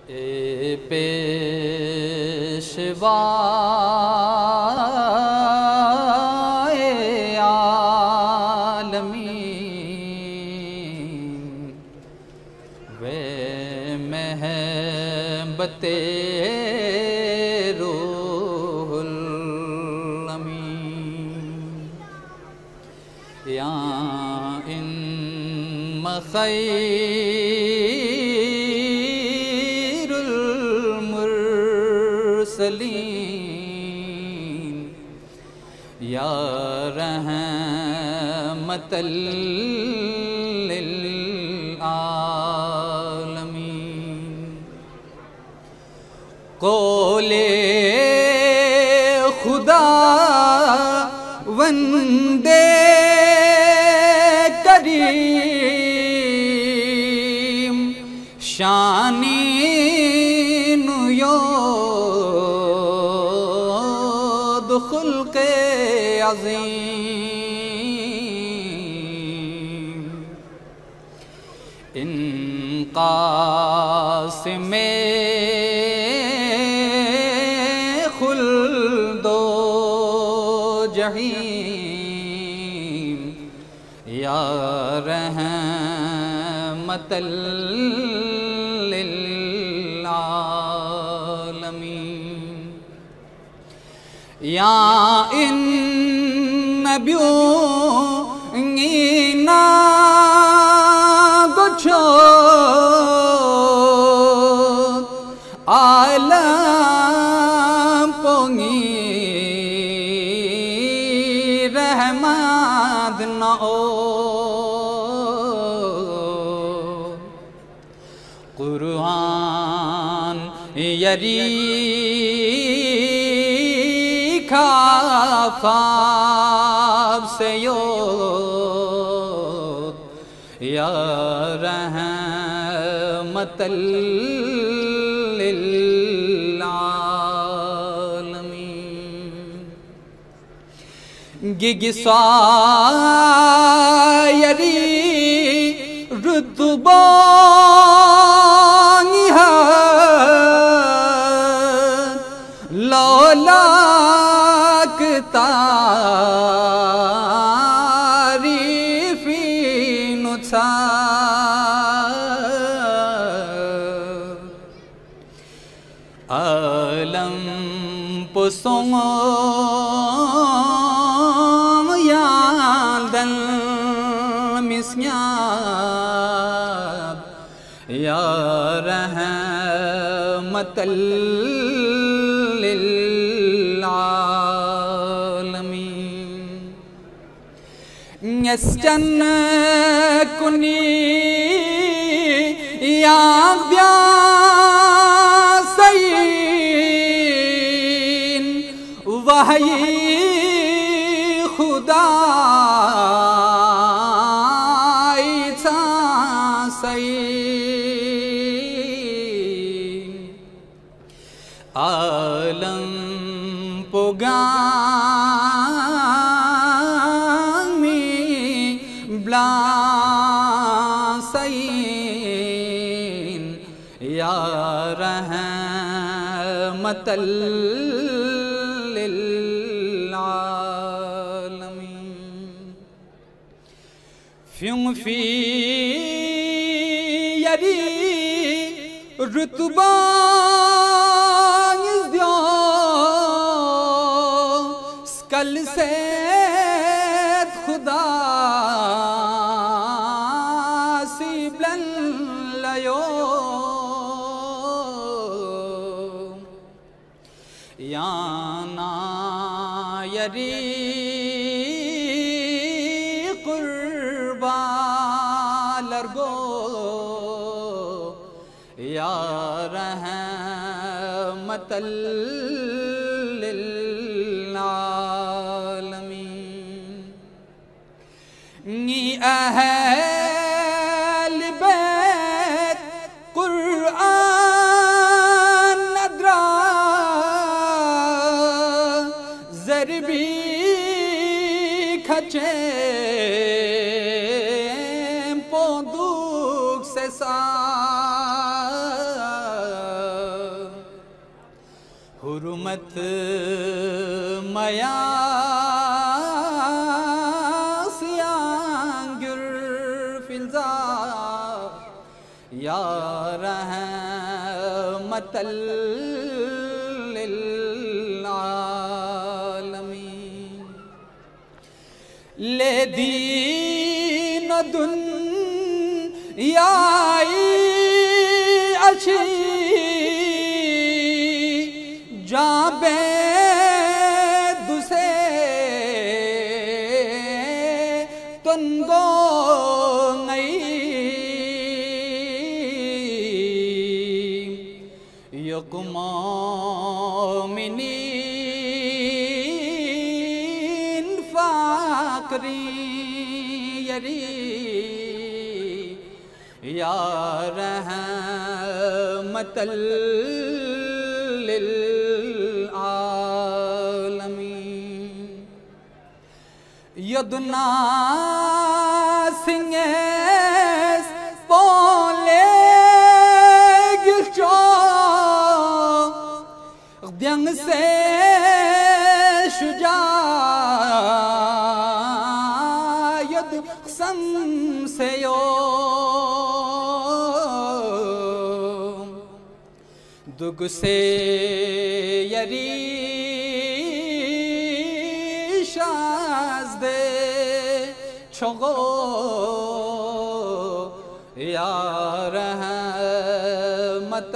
اے پیشوا عالمین وے محبت روح الامین یا ان خیر المرسلین یا رحمت للعالمین قول خدا وندے کریم شانی نیود خلق عظیم ان قاسم خلد و جحیم یا رحمت للعالمین یا ان نبیونا گچھو عالم پونگی رحمت نو قرآن یری کھافاب سے یود یا رحمت للعالمین گگسا یری رتبانی ہے لولاک تعریفی نتھا عالم پسوں یاندن مسیاب یا رحمت للعالمین یسجن کنی یاغ بیاسین وحی خدا عالم پوگامی بلا سین یا رحمت للعالمین فیوں فی یری رتبان کل سے خدا سی بلند لیو یا نا یری قربا لرگو یا رحمت للعالمین نی اہل بیت قرآن ندرا ضربی کھچے پوندوک سے سا حرمت میا سیانگر فلزا یا رحمت للعالمین لے دین دنیائی اچھی جاں بے دوسے تنگو نئی یقمامنین فاقری یری یا رحمت للعالمین یدنا سنگیس پولے گلچو دیانگ سے شجاعت قسم سے یو دگ سے یری شاز دے چھگو یا رحمت